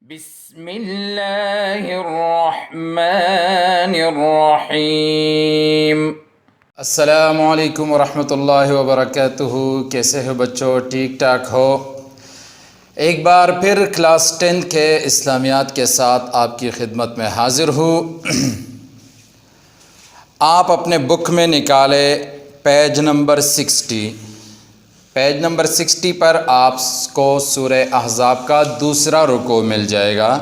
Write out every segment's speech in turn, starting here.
بسم اللہ الرحمن الرحیم۔ السلام علیکم ورحمۃ اللہ وبرکاتہ۔ کیسے ہو بچوں؟ ٹھیک ٹھاک ہو؟ ایک بار پھر کلاس 10 کے اسلامیات کے ساتھ آپ کی خدمت میں حاضر ہوں۔ آپ اپنے بک میں نکالے پیج نمبر 60۔ پیج نمبر 60 پر آپ کو سورہ احزاب کا دوسرا رکوع مل جائے گا۔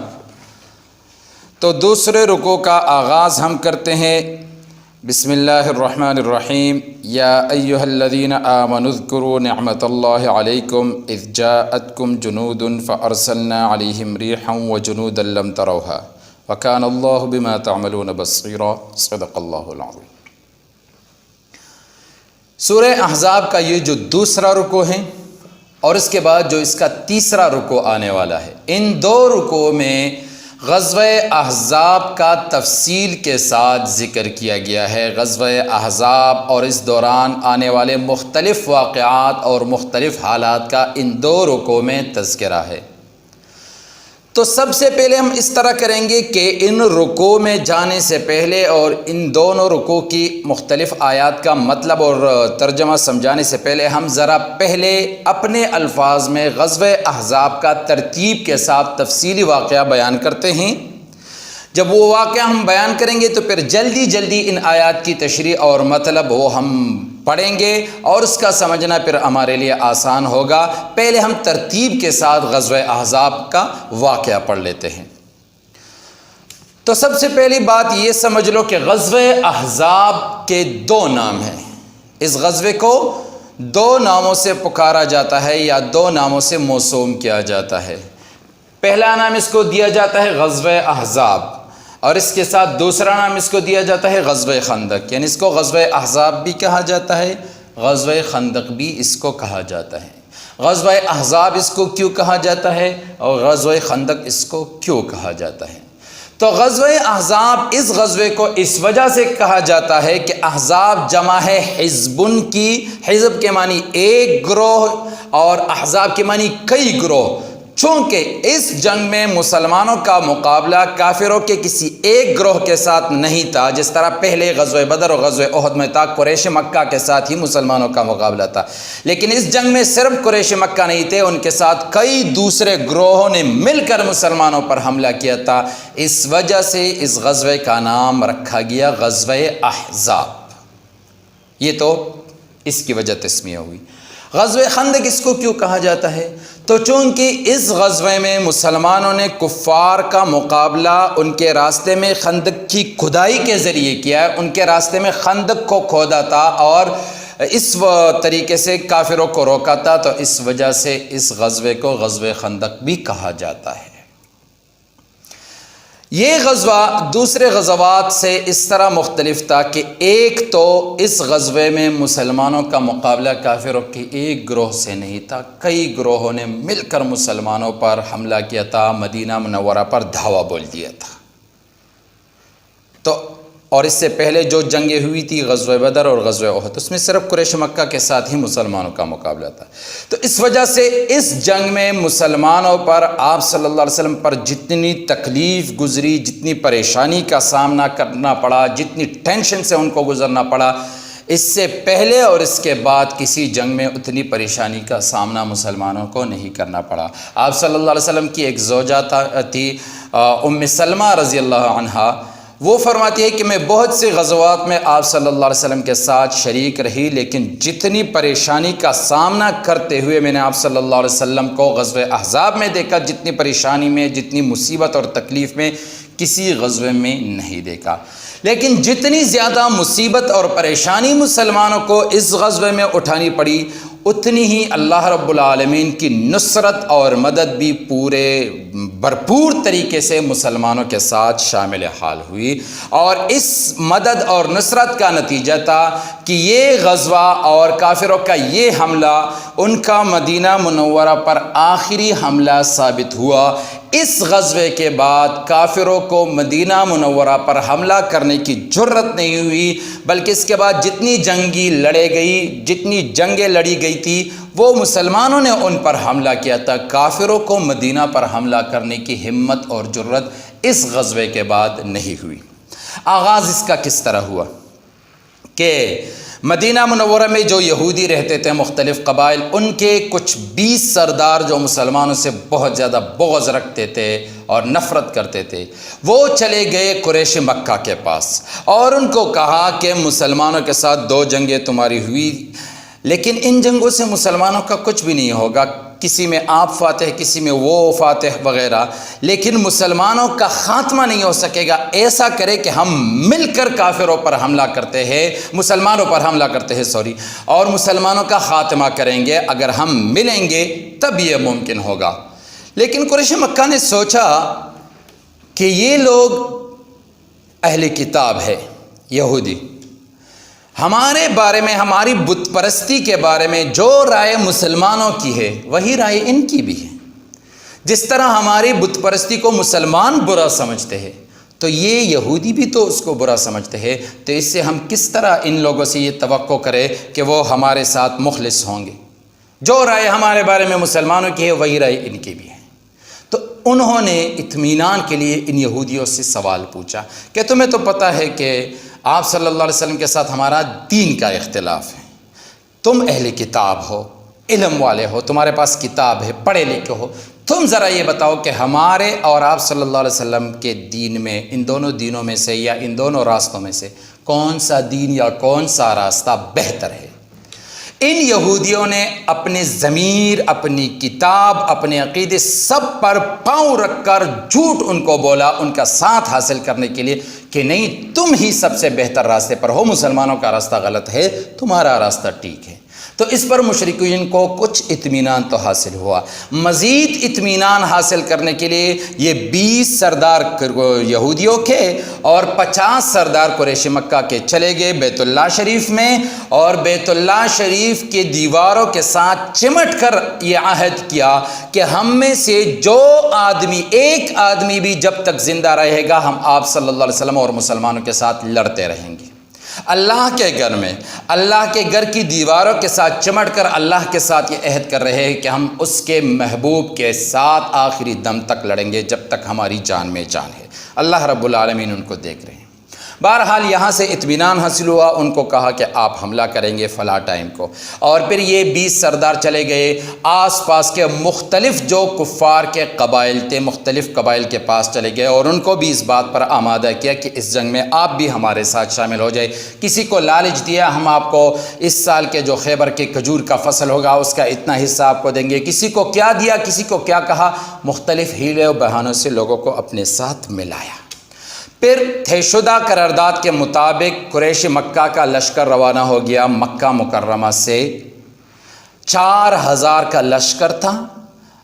تو دوسرے رکوع کا آغاز ہم کرتے ہیں۔ بسم اللہ الرحمن الرحیم۔ یا ایہا الذین آمنوا اذکروا نعمت اللہ علیکم اذ جاءتکم جنود فارسلنا علیہم ریحا وجنودا لم تروها وکان اللہ بما تعملون بصیرا۔ صدق اللہ العظیم۔ سورہ احزاب کا یہ جو دوسرا رکوع ہے اور اس کے بعد جو اس کا تیسرا رکوع آنے والا ہے، ان دو رکوع میں غزوہ احزاب کا تفصیل کے ساتھ ذکر کیا گیا ہے۔ غزوہ احزاب اور اس دوران آنے والے مختلف واقعات اور مختلف حالات کا ان دو رکوع میں تذکرہ ہے۔ تو سب سے پہلے ہم اس طرح کریں گے کہ ان رکوع میں جانے سے پہلے اور ان دونوں رکوع کی مختلف آیات کا مطلب اور ترجمہ سمجھانے سے پہلے ہم ذرا پہلے اپنے الفاظ میں غزوہ احزاب کا ترتیب کے ساتھ تفصیلی واقعہ بیان کرتے ہیں۔ جب وہ واقعہ ہم بیان کریں گے تو پھر جلدی جلدی ان آیات کی تشریح اور مطلب وہ ہم پڑھیں گے اور اس کا سمجھنا پھر ہمارے لیے آسان ہوگا۔ پہلے ہم ترتیب کے ساتھ غزوہ احزاب کا واقعہ پڑھ لیتے ہیں۔ تو سب سے پہلی بات یہ سمجھ لو کہ غزوہ احزاب کے دو نام ہیں۔ اس غزوے کو دو ناموں سے پکارا جاتا ہے یا دو ناموں سے موسوم کیا جاتا ہے۔ پہلا نام اس کو دیا جاتا ہے غزوہ احزاب، اور اس کے ساتھ دوسرا نام اس کو دیا جاتا ہے غزوہ خندق، یعنی اس کو غزوہ احزاب بھی کہا جاتا ہے، غزوہ خندق بھی اس کو کہا جاتا ہے۔ غزوہ احزاب اس کو کیوں کہا جاتا ہے اور غزوہ خندق اس کو کیوں کہا جاتا ہے؟ تو غزوہ احزاب اس غزوے کو اس وجہ سے کہا جاتا ہے کہ احزاب جمع ہے حزبن کی۔ حزب کے معنی ایک گروہ اور احزاب کے معنی کئی گروہ۔ چونکہ اس جنگ میں مسلمانوں کا مقابلہ کافروں کے کسی ایک گروہ کے ساتھ نہیں تھا، جس طرح پہلے غزوہ بدر اور غزوہ احد میں تھا، قریش مکہ کے ساتھ ہی مسلمانوں کا مقابلہ تھا۔ لیکن اس جنگ میں صرف قریش مکہ نہیں تھے، ان کے ساتھ کئی دوسرے گروہوں نے مل کر مسلمانوں پر حملہ کیا تھا۔ اس وجہ سے اس غزوے کا نام رکھا گیا غزوہ احزاب۔ یہ تو اس کی وجہ تسمیہ ہوئی۔ غزوہ خندق اس کو کیوں کہا جاتا ہے؟ تو چونکہ اس غزوے میں مسلمانوں نے کفار کا مقابلہ ان کے راستے میں خندق کی کھدائی کے ذریعے کیا ہے، ان کے راستے میں خندق کو کھودا تھا اور اس طریقے سے کافروں کو روکا تھا، تو اس وجہ سے اس غزوے کو غزوہ خندق بھی کہا جاتا ہے۔ یہ غزوہ دوسرے غزوات سے اس طرح مختلف تھا کہ ایک تو اس غزوے میں مسلمانوں کا مقابلہ کافروں کے ایک گروہ سے نہیں تھا، کئی گروہوں نے مل کر مسلمانوں پر حملہ کیا تھا، مدینہ منورہ پر دھاوا بول دیا تھا۔ تو اور اس سے پہلے جو جنگیں ہوئی تھی غزوہ بدر اور غزوہ احد، اس میں صرف قریش مکہ کے ساتھ ہی مسلمانوں کا مقابلہ تھا۔ تو اس وجہ سے اس جنگ میں مسلمانوں پر آپ صلی اللہ علیہ وسلم پر جتنی تکلیف گزری، جتنی پریشانی کا سامنا کرنا پڑا، جتنی ٹینشن سے ان کو گزرنا پڑا، اس سے پہلے اور اس کے بعد کسی جنگ میں اتنی پریشانی کا سامنا مسلمانوں کو نہیں کرنا پڑا۔ آپ صلی اللہ علیہ وسلم کی ایک زوجہ تھی ام سلمہ رضی اللہ عنہا، وہ فرماتی ہے کہ میں بہت سی غزوات میں آپ صلی اللہ علیہ وسلم کے ساتھ شریک رہی، لیکن جتنی پریشانی کا سامنا کرتے ہوئے میں نے آپ صلی اللہ علیہ وسلم کو غزوہ احزاب میں دیکھا، جتنی پریشانی میں، جتنی مصیبت اور تکلیف میں کسی غزوے میں نہیں دیکھا۔ لیکن جتنی زیادہ مصیبت اور پریشانی مسلمانوں کو اس غزوے میں اٹھانی پڑی، اتنی ہی اللہ رب العالمین کی نصرت اور مدد بھی پورے بھرپور طریقے سے مسلمانوں کے ساتھ شامل حال ہوئی، اور اس مدد اور نصرت کا نتیجہ تھا کہ یہ غزوہ اور کافروں کا یہ حملہ ان کا مدینہ منورہ پر آخری حملہ ثابت ہوا۔ اس غزوے کے بعد کافروں کو مدینہ منورہ پر حملہ کرنے کی جرت نہیں ہوئی، بلکہ اس کے بعد جتنی جنگیں لڑی گئی تھی، وہ مسلمانوں نے ان پر حملہ کیا تھا، کافروں کو مدینہ پر حملہ کرنے کی ہمت اور جرت اس غزوے کے بعد نہیں ہوئی۔ آغاز اس کا کس طرح ہوا کہ مدینہ منورہ میں جو یہودی رہتے تھے مختلف قبائل، ان کے کچھ 20 سردار جو مسلمانوں سے بہت زیادہ بغض رکھتے تھے اور نفرت کرتے تھے، وہ چلے گئے قریش مکہ کے پاس اور ان کو کہا کہ مسلمانوں کے ساتھ 2 جنگیں تمہاری ہوئی، لیکن ان جنگوں سے مسلمانوں کا کچھ بھی نہیں ہوگا، کسی میں آپ فاتح، کسی میں وہ فاتح وغیرہ، لیکن مسلمانوں کا خاتمہ نہیں ہو سکے گا۔ ایسا کرے کہ ہم مل کر کافروں پر حملہ کرتے ہیں، مسلمانوں پر حملہ کرتے ہیں اور مسلمانوں کا خاتمہ کریں گے، اگر ہم ملیں گے تب یہ ممکن ہوگا۔ لیکن قریش مکہ نے سوچا کہ یہ لوگ اہل کتاب ہے، یہودی، ہمارے بارے میں، ہماری بت پرستی کے بارے میں جو رائے مسلمانوں کی ہے وہی رائے ان کی بھی ہے۔ جس طرح ہماری بت پرستی کو مسلمان برا سمجھتے ہیں تو یہ یہودی بھی تو اس کو برا سمجھتے ہیں، تو اس سے ہم کس طرح ان لوگوں سے یہ توقع کریں کہ وہ ہمارے ساتھ مخلص ہوں گے؟ جو رائے ہمارے بارے میں مسلمانوں کی ہے وہی رائے ان کی بھی ہے۔ تو انہوں نے اطمینان کے لیے ان یہودیوں سے سوال پوچھا کہ تمہیں تو پتہ ہے کہ آپ صلی اللہ علیہ وسلم کے ساتھ ہمارا دین کا اختلاف ہے، تم اہل کتاب ہو، علم والے ہو، تمہارے پاس کتاب ہے، پڑھے لکھے ہو، تم ذرا یہ بتاؤ کہ ہمارے اور آپ صلی اللہ علیہ وسلم کے دین میں، ان دونوں دینوں میں سے یا ان دونوں راستوں میں سے کون سا دین یا کون سا راستہ بہتر ہے؟ ان یہودیوں نے اپنے ضمیر، اپنی کتاب، اپنے عقیدے سب پر پاؤں رکھ کر جھوٹ ان کو بولا، ان کا ساتھ حاصل کرنے کے لیے کہ نہیں، تم ہی سب سے بہتر راستے پر ہو، مسلمانوں کا راستہ غلط ہے، تمہارا راستہ ٹھیک ہے۔ تو اس پر مشرکین کو کچھ اطمینان تو حاصل ہوا۔ مزید اطمینان حاصل کرنے کے لیے یہ 20 سردار یہودیوں کے اور 50 سردار قریش مکہ کے چلے گئے بیت اللہ شریف میں، اور بیت اللہ شریف کے دیواروں کے ساتھ چمٹ کر یہ عہد کیا کہ ہم میں سے جو آدمی، ایک آدمی بھی جب تک زندہ رہے گا، ہم آپ صلی اللہ علیہ وسلم اور مسلمانوں کے ساتھ لڑتے رہیں گے۔ اللہ کے گھر میں، اللہ کے گھر کی دیواروں کے ساتھ چمٹ کر اللہ کے ساتھ یہ عہد کر رہے ہیں کہ ہم اس کے محبوب کے ساتھ آخری دم تک لڑیں گے جب تک ہماری جان میں جان ہے۔ اللہ رب العالمین ان کو دیکھ رہے ہیں۔ بہرحال یہاں سے اطمینان حاصل ہوا، ان کو کہا کہ آپ حملہ کریں گے فلاں ٹائم کو، اور پھر یہ 20 سردار چلے گئے آس پاس کے مختلف جو کفار کے قبائل تھے، مختلف قبائل کے پاس چلے گئے اور ان کو بھی اس بات پر آمادہ کیا کہ اس جنگ میں آپ بھی ہمارے ساتھ شامل ہو جائے۔ کسی کو لالچ دیا، ہم آپ کو اس سال کے جو خیبر کے کھجور کا فصل ہوگا اس کا اتنا حصہ آپ کو دیں گے، کسی کو کیا دیا، کسی کو کیا کہا، مختلف ہیلے و بہانوں سے لوگوں کو اپنے ساتھ ملایا۔ پھر طے شدہ قرارداد کے مطابق قریش مکہ کا لشکر روانہ ہو گیا مکہ مکرمہ سے۔ 4000 کا لشکر تھا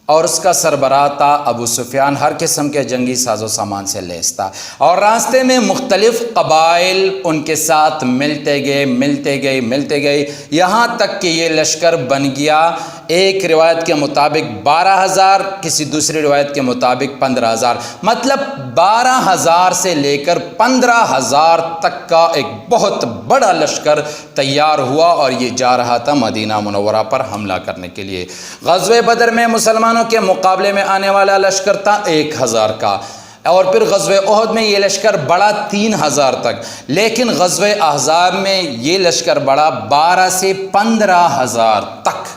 اور اس کا سربراہ تھا ابو سفیان، ہر قسم کے جنگی ساز و سامان سے لیس تھا، اور راستے میں مختلف قبائل ان کے ساتھ ملتے گئے یہاں تک کہ یہ لشکر بن گیا، ایک روایت کے مطابق 12000، کسی دوسری روایت کے مطابق 15000، مطلب 12000 سے لے کر 15000 تک کا ایک بہت بڑا لشکر تیار ہوا، اور یہ جا رہا تھا مدینہ منورہ پر حملہ کرنے کے لیے۔ غزوہ بدر میں مسلمانوں کے مقابلے میں آنے والا لشکر تھا 1000 کا، اور پھر غزوہ احد میں یہ لشکر بڑھا 3000 تک، لیکن غزوہ احزاب میں یہ لشکر بڑھا 12 سے 15000 تک۔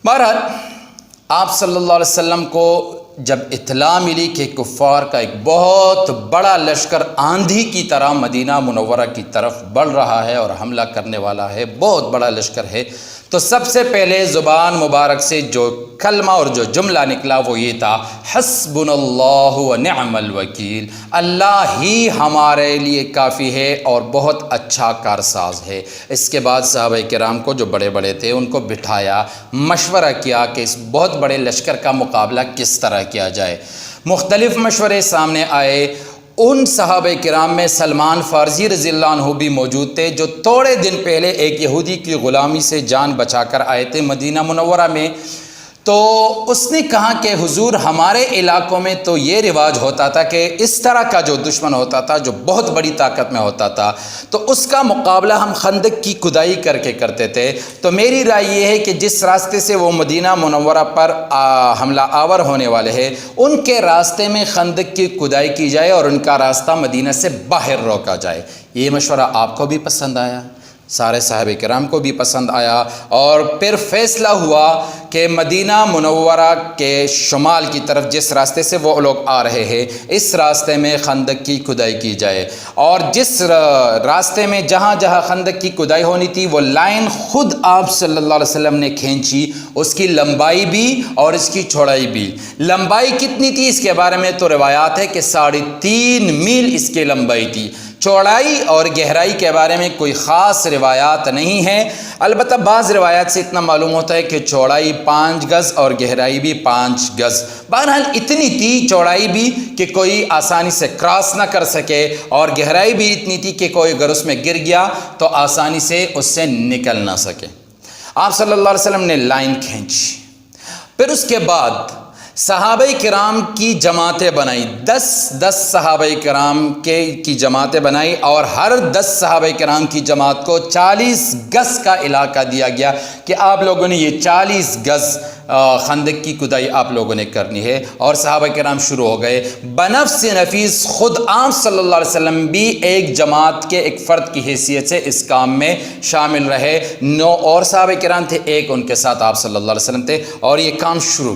بہرحال آپ صلی اللہ علیہ وسلم کو جب اطلاع ملی کہ کفار کا ایک بہت بڑا لشکر آندھی کی طرح مدینہ منورہ کی طرف بڑھ رہا ہے اور حملہ کرنے والا ہے، بہت بڑا لشکر ہے، تو سب سے پہلے زبان مبارک سے جو کلمہ اور جو جملہ نکلا وہ یہ تھا، حسبنا اللہ و نعم الوکیل، اللہ ہی ہمارے لیے کافی ہے اور بہت اچھا کارساز ہے۔ اس کے بعد صحابہ کرام کو جو بڑے بڑے تھے ان کو بٹھایا، مشورہ کیا کہ اس بہت بڑے لشکر کا مقابلہ کس طرح کیا جائے۔ مختلف مشورے سامنے آئے۔ ان صحابہ کرام میں سلمان فارسی رضی اللہ عنہ بھی موجود تھے، جو تھوڑے دن پہلے ایک یہودی کی غلامی سے جان بچا کر آئے تھے مدینہ منورہ میں۔ تو اس نے کہا کہ حضور ہمارے علاقوں میں تو یہ رواج ہوتا تھا کہ اس طرح کا جو دشمن ہوتا تھا جو بہت بڑی طاقت میں ہوتا تھا تو اس کا مقابلہ ہم خندق کی کھدائی کر کے کرتے تھے، تو میری رائے یہ ہے کہ جس راستے سے وہ مدینہ منورہ پر حملہ آور ہونے والے ہیں ان کے راستے میں خندق کی کھدائی کی جائے اور ان کا راستہ مدینہ سے باہر روکا جائے۔ یہ مشورہ آپ کو بھی پسند آیا، سارے صحابہ کرام کو بھی پسند آیا، اور پھر فیصلہ ہوا کہ مدینہ منورہ کے شمال کی طرف جس راستے سے وہ لوگ آ رہے ہیں اس راستے میں خندق کی کھدائی کی جائے، اور جس راستے میں جہاں جہاں خندق کی کھدائی ہونی تھی وہ لائن خود آپ صلی اللہ علیہ وسلم نے کھینچی، اس کی لمبائی بھی اور اس کی چوڑائی بھی۔ لمبائی کتنی تھی اس کے بارے میں تو روایات ہے کہ 3.5 میل اس کی لمبائی تھی، چوڑائی اور گہرائی کے بارے میں کوئی خاص روایات نہیں ہے، البتہ بعض روایات سے اتنا معلوم ہوتا ہے کہ چوڑائی 5 گز اور گہرائی بھی 5 گز، بہرحال اتنی تھی چوڑائی بھی کہ کوئی آسانی سے کراس نہ کر سکے، اور گہرائی بھی اتنی تھی کہ کوئی اگر اس میں گر گیا تو آسانی سے اس سے نکل نہ سکے۔ آپ صلی اللہ علیہ وسلم نے لائن کھینچی، پھر اس کے بعد صحابہ کرام کی جماعتیں بنائی، 10 صحابہ کرام کی جماعتیں بنائی، اور ہر 10 صحابہ کرام کی جماعت کو 40 گز کا علاقہ دیا گیا کہ آپ لوگوں نے یہ 40 گز خندق کی کھدائی آپ لوگوں نے کرنی ہے، اور صحابہ کرام شروع ہو گئے۔ بنفس نفیس خود آپ صلی اللہ علیہ وسلم بھی ایک جماعت کے ایک فرد کی حیثیت سے اس کام میں شامل رہے، 9 اور صحابہ کرام تھے، ایک ان کے ساتھ آپ صلی اللہ علیہ وسلم تھے، اور یہ کام شروع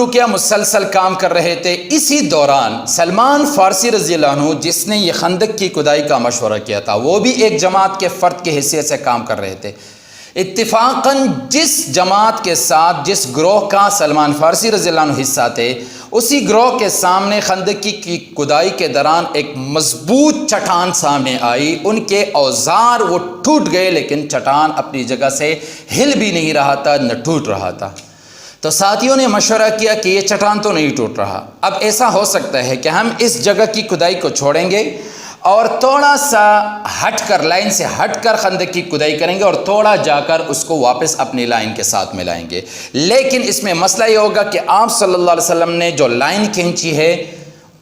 کیا، مسلسل کام کر رہے تھے۔ اسی دوران سلمان فارسی رضی اللہ عنہ جس نے یہ خندق کی کھدائی کا مشورہ کیا تھا وہ بھی ایک جماعت کے فرد کی حیثیت سے کام کر رہے تھے۔ اتفاقاً جس جماعت کے ساتھ جس گروہ کا سلمان فارسی رضی اللہ عنہ حصہ تھے اسی گروہ کے سامنے خندق کی کھدائی کے دوران ایک مضبوط چٹان سامنے آئی، ان کے اوزار وہ ٹوٹ گئے لیکن چٹان اپنی جگہ سے ہل بھی نہیں رہا تھا نہ ٹوٹ رہا تھا۔ تو ساتھیوں نے مشورہ کیا کہ یہ چٹان تو نہیں ٹوٹ رہا، اب ایسا ہو سکتا ہے کہ ہم اس جگہ کی کھدائی کو چھوڑیں گے اور تھوڑا سا ہٹ کر لائن سے ہٹ کر خندق کی کھدائی کریں گے اور تھوڑا جا کر اس کو واپس اپنی لائن کے ساتھ ملائیں گے، لیکن اس میں مسئلہ یہ ہوگا کہ آپ صلی اللہ علیہ وسلم نے جو لائن کھینچی ہے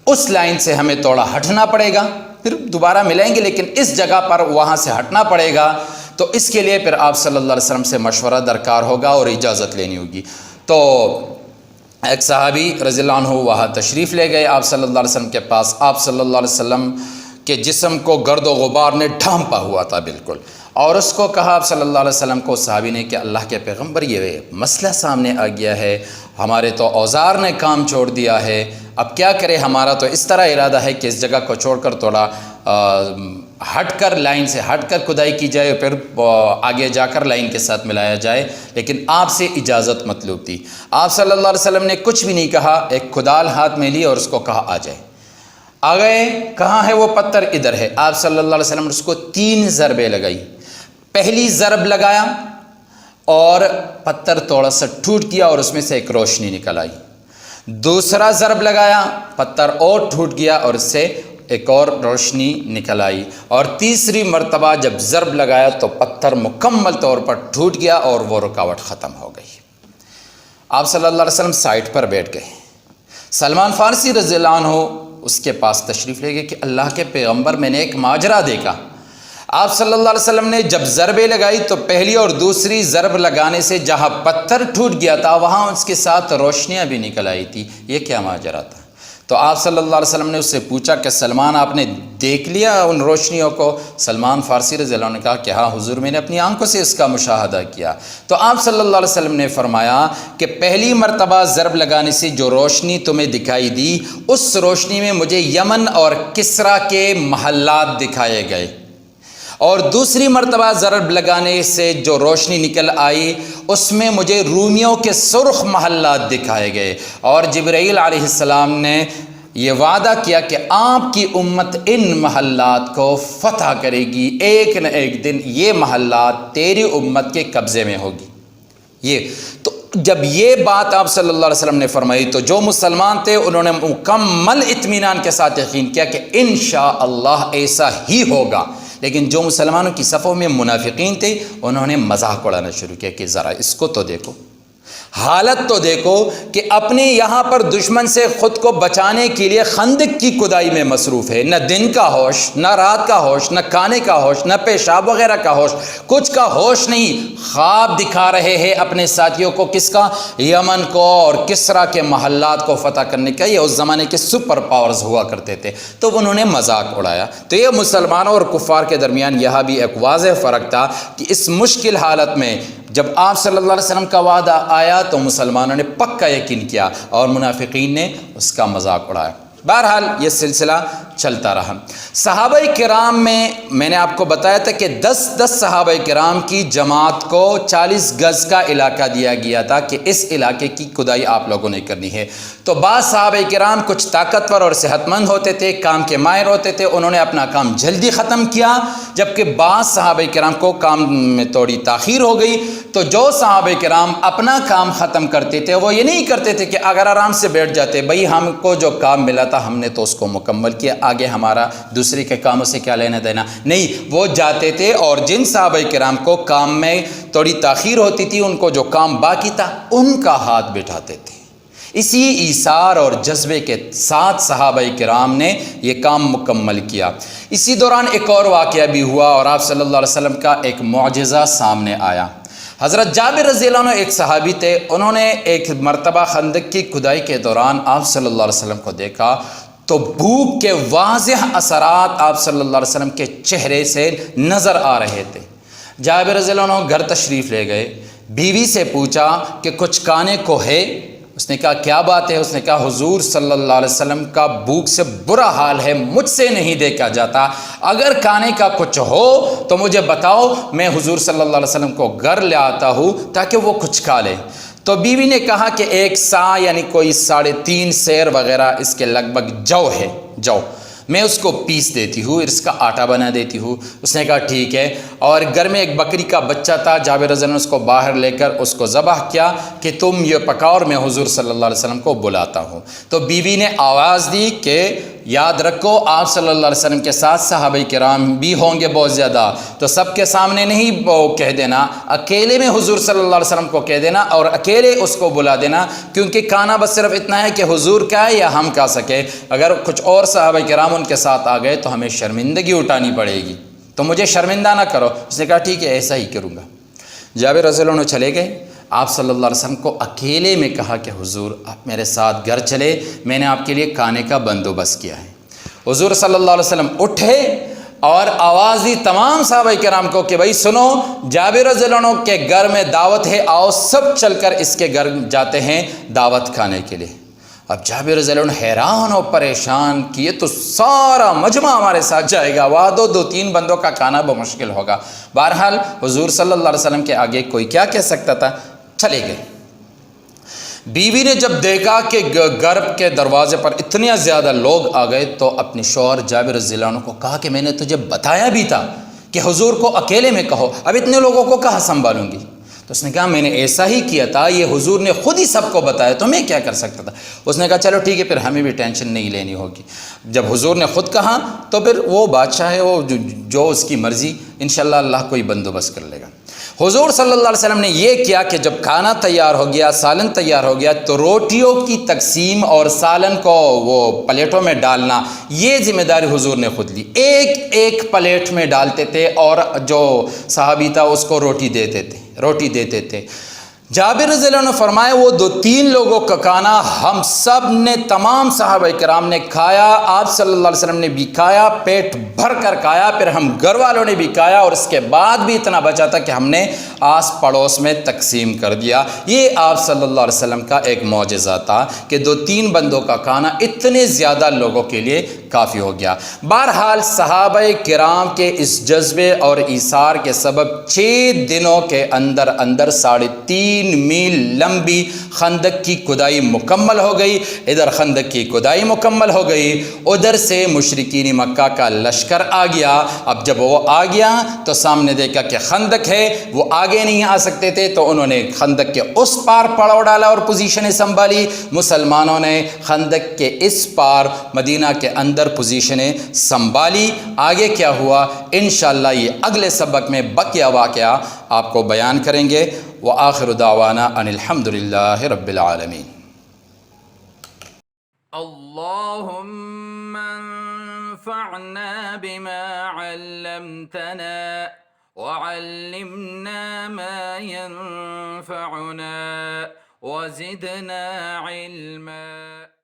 اس لائن سے ہمیں تھوڑا ہٹنا پڑے گا، پھر دوبارہ ملیں گے لیکن اس جگہ پر وہاں سے ہٹنا پڑے گا، تو اس کے لیے پھر آپ صلی اللہ علیہ وسلم سے مشورہ درکار ہوگا اور اجازت لینی ہوگی۔ تو ایک صحابی رضی اللہ عنہ وہاں تشریف لے گئے آپ صلی اللہ علیہ وسلم کے پاس، آپ صلی اللہ علیہ وسلم کے جسم کو گرد و غبار نے ڈھانپا ہوا تھا بالکل، اور اس کو کہا آپ صلی اللہ علیہ وسلم کو صحابی نے کہ اللہ کے پیغمبر یہ مسئلہ سامنے آ گیا ہے، ہمارے تو اوزار نے کام چھوڑ دیا ہے، اب کیا کرے، ہمارا تو اس طرح ارادہ ہے کہ اس جگہ کو چھوڑ کر تھوڑا ہٹ کر لائن سے ہٹ کر کھدائی کی جائے، پھر آگے جا کر لائن کے ساتھ ملایا جائے، لیکن آپ سے اجازت مطلوب تھی۔ آپ صلی اللہ علیہ وسلم نے کچھ بھی نہیں کہا، ایک کھدال ہاتھ میں لی اور اس کو کہا آ جائے، آ گئے، کہاں ہے وہ پتھر؟ ادھر ہے۔ آپ صلی اللہ علیہ وسلم نے اس کو 3 ضربیں لگائی، پہلی ضرب لگایا اور پتھر تھوڑا سا ٹوٹ گیا اور اس میں سے ایک روشنی نکل آئی، دوسرا ضرب لگایا، پتھر اور ٹوٹ گیا اور اس سے ایک اور روشنی نکل آئی، اور تیسری مرتبہ جب ضرب لگایا تو پتھر مکمل طور پر ٹوٹ گیا اور وہ رکاوٹ ختم ہو گئی۔ آپ صلی اللہ علیہ وسلم سائٹ پر بیٹھ گئے، سلمان فارسی رضی اللہ عنہ اس کے پاس تشریف لے گئے کہ اللہ کے پیغمبر میں نے ایک ماجرا دیکھا، آپ صلی اللہ علیہ وسلم نے جب ضربیں لگائی تو پہلی اور دوسری ضرب لگانے سے جہاں پتھر ٹوٹ گیا تھا وہاں اس کے ساتھ روشنیاں بھی نکل آئی تھی، یہ کیا ماجرا تھا؟ تو آپ صلی اللہ علیہ وسلم نے اس سے پوچھا کہ سلمان آپ نے دیکھ لیا ان روشنیوں کو؟ سلمان فارسی رضی اللہ عنہ نے کہا کہ ہاں حضور میں نے اپنی آنکھوں سے اس کا مشاہدہ کیا۔ تو آپ صلی اللہ علیہ وسلم نے فرمایا کہ پہلی مرتبہ ضرب لگانے سے جو روشنی تمہیں دکھائی دی اس روشنی میں مجھے یمن اور کسرا کے محلات دکھائے گئے، اور دوسری مرتبہ ضرب لگانے سے جو روشنی نکل آئی اس میں مجھے رومیوں کے سرخ محلات دکھائے گئے، اور جبرائیل علیہ السلام نے یہ وعدہ کیا کہ آپ کی امت ان محلات کو فتح کرے گی، ایک نہ ایک دن یہ محلات تیری امت کے قبضے میں ہوگی۔ یہ تو جب یہ بات آپ صلی اللہ علیہ وسلم نے فرمائی تو جو مسلمان تھے انہوں نے مکمل اطمینان کے ساتھ یقین کیا کہ انشاءاللہ ایسا ہی ہوگا، لیکن جو مسلمانوں کی صفوں میں منافقین تھے انہوں نے مذاق اڑانا شروع کیا کہ ذرا اس کو تو دیکھو، حالت تو دیکھو کہ اپنے یہاں پر دشمن سے خود کو بچانے کے لیے خندق کی کھدائی میں مصروف ہے، نہ دن کا ہوش، نہ رات کا ہوش، نہ کھانے کا ہوش، نہ پیشاب وغیرہ کا ہوش، کچھ کا ہوش نہیں۔ خواب دکھا رہے ہیں اپنے ساتھیوں کو، کس کا؟ یمن کو اور کسرا کے محلات کو فتح کرنے کا۔ یہ اس زمانے کے سپر پاورز ہوا کرتے تھے، تو انہوں نے مذاق اڑایا۔ تو یہ مسلمانوں اور کفار کے درمیان یہاں بھی ایک واضح فرق تھا کہ اس مشکل حالت میں جب آپ صلی اللہ علیہ وسلم کا وعدہ آیا تو مسلمانوں نے پکا یقین کیا اور منافقین نے اس کا مذاق اڑایا۔ بہرحال یہ سلسلہ چلتا رہا۔ صحابہ کرام میں نے آپ کو بتایا تھا کہ 10 صحابہ کرام کی جماعت کو 40 گز کا علاقہ دیا گیا تھا کہ اس علاقے کی کھدائی آپ لوگوں نے کرنی ہے۔ تو بعض صحابہ کرام کچھ طاقتور اور صحت مند ہوتے تھے، کام کے ماہر ہوتے تھے، انہوں نے اپنا کام جلدی ختم کیا، جبکہ بعض صحابہ کرام کو کام میں تھوڑی تاخیر ہو گئی۔ تو جو صحابہ کرام اپنا کام ختم کرتے تھے وہ یہ نہیں کرتے تھے کہ اگر آرام سے بیٹھ جاتے، بھئی ہم کو جو کام ملا تھا ہم نے تو اس کو مکمل کیا، آگے ہمارا دوسرے کے کاموں سے کیا لینا دینا، نہیں، وہ جاتے تھے اور جن صحابہ کرام کو کام میں تھوڑی تاخیر ہوتی تھی، ان کو جو کام باقی تھا ان کا ہاتھ بٹھاتے تھے۔ اسی ایثار اور جذبے کے ساتھ صحابہ کرام نے یہ کام مکمل کیا۔ اسی دوران ایک اور واقعہ بھی ہوا اور آپ صلی اللہ علیہ وسلم کا ایک معجزہ سامنے آیا۔ حضرت جابر رضی اللہ عنہ ایک صحابی تھے، انہوں نے ایک مرتبہ خندق کی کھدائی کے دوران آپ صلی اللہ علیہ وسلم کو دیکھا تو بھوک کے واضح اثرات آپ صلی اللہ علیہ وسلم کے چہرے سے نظر آ رہے تھے۔ جابر رضی اللہ عنہ گھر تشریف لے گئے، بیوی سے پوچھا کہ کچھ کھانے کو ہے؟ اس نے کہا کیا بات ہے؟ اس نے کہا حضور صلی اللہ علیہ وسلم کا بھوک سے برا حال ہے، مجھ سے نہیں دیکھا جاتا، اگر کھانے کا کچھ ہو تو مجھے بتاؤ، میں حضور صلی اللہ علیہ وسلم کو گھر لے آتا ہوں تاکہ وہ کچھ کھا لے۔ تو بیوی نے کہا کہ 1 سا یعنی کوئی 3.5 سیر وغیرہ اس کے لگ بھگ جو ہے، جو میں اس کو پیس دیتی ہوں، اس کا آٹا بنا دیتی ہوں۔ اس نے کہا ٹھیک ہے۔ اور گھر میں ایک بکری کا بچہ تھا، جابر رضی اللہ عنہ نے اس کو باہر لے کر اس کو ذبح کیا کہ تم یہ پکاؤ اور میں حضور صلی اللہ علیہ وسلم کو بلاتا ہوں۔ تو بیوی نے آواز دی کہ یاد رکھو آپ صلی اللہ علیہ وسلم کے ساتھ صحابہ کرام بھی ہوں گے بہت زیادہ، تو سب کے سامنے نہیں کہہ دینا، اکیلے میں حضور صلی اللہ علیہ وسلم کو کہہ دینا اور اکیلے اس کو بلا دینا، کیونکہ کھانا بس صرف اتنا ہے کہ حضور کا ہے یا ہم کھا سکے، اگر کچھ اور صحابہ کرام ان کے ساتھ آ گئے تو ہمیں شرمندگی اٹھانی پڑے گی، تو مجھے شرمندہ نہ کرو۔ اس نے کہا ٹھیک ہے ایسا ہی کروں گا۔ جابر رضی اللہ عنہ چلے گئے، آپ صلی اللہ علیہ وسلم کو اکیلے میں کہا کہ حضور آپ میرے ساتھ گھر چلے، میں نے آپ کے لیے کھانے کا بندوبست کیا ہے۔ حضور صلی اللہ علیہ وسلم اٹھے اور آواز دی تمام صحابہ کرام کو کہ بھائی سنو، جابر رضی اللہ عنہ کے گھر میں دعوت ہے، آؤ سب چل کر اس کے گھر جاتے ہیں دعوت کھانے کے لیے۔ اب جابر رضی اللہ عنہ حیران اور پریشان کہ یہ تو سارا مجمع ہمارے ساتھ جائے گا، وہاں 2-3 بندوں کا کھانا بمشکل ہوگا۔ بہرحال حضور صلی اللہ علیہ وسلم کے آگے کوئی کیا کہہ سکتا تھا، چلے گئے۔ بیوی نے جب دیکھا کہ گھر کے دروازے پر اتنے زیادہ لوگ آ گئے تو اپنے شوہر جابر رضی اللہ عنہ کو کہا کہ میں نے تجھے بتایا بھی تھا کہ حضور کو اکیلے میں کہو، اب اتنے لوگوں کو کہاں سنبھالوں گی؟ تو اس نے کہا میں نے ایسا ہی کیا تھا، یہ حضور نے خود ہی سب کو بتایا تو میں کیا کر سکتا تھا۔ اس نے کہا چلو ٹھیک ہے، پھر ہمیں بھی ٹینشن نہیں لینی ہوگی، جب حضور نے خود کہا تو پھر وہ بادشاہ ہے، وہ جو اس کی مرضی، انشاءاللہ اللہ کوئی بندوبست کر لے گا۔ حضور صلی اللہ علیہ وسلم نے یہ کیا کہ جب کھانا تیار ہو گیا، سالن تیار ہو گیا، تو روٹیوں کی تقسیم اور سالن کو وہ پلیٹوں میں ڈالنا یہ ذمہ داری حضور نے خود لی۔ ایک پلیٹ میں ڈالتے تھے اور جو صحابی تھا اس کو روٹی دیتے تھے۔ جابر رضی اللہ عنہ فرمائے وہ 2-3 لوگوں کا کھانا ہم سب نے، تمام صحابہ کرام نے کھایا، آپ صلی اللہ علیہ وسلم نے بھی کھایا، پیٹ بھر کر کھایا، پھر ہم گھر والوں نے بھی کھایا اور اس کے بعد بھی اتنا بچا تھا کہ ہم نے آس پڑوس میں تقسیم کر دیا۔ یہ آپ صلی اللہ علیہ وسلم کا ایک معجزہ تھا کہ 2-3 بندوں کا کھانا اتنے زیادہ لوگوں کے لیے کافی ہو گیا۔ بہرحال صحابہ کرام کے اس جذبے اور ایثار کے سبب 6 دنوں کے اندر 3.5 میل لمبی خندق کی کھدائی مکمل ہو گئی۔ ادھر خندق کی کھدائی مکمل ہو گئی، ادھر سے مشرکین مکہ کا لشکر آ گیا۔ اب جب وہ آ گیا تو سامنے دیکھا کہ خندق ہے، وہ آگے نہیں آ سکتے تھے تو انہوں نے خندق کے اس پار پڑاؤ ڈالا اور پوزیشنیں سنبھالی۔ مسلمانوں نے خندق کے اس پار مدینہ کے اندر اندر پوزیشنیں سنبھالی. آگے کیا ہوا انشاءاللہ یہ اگلے سبق میں بقیہ واقعہ آپ کو بیان کریں گے. وآخر دعوانا ان الحمدللہ رب العالمین. اللهم انفعنا بما علمتنا وعلمنا ما ينفعنا وزدنا علما.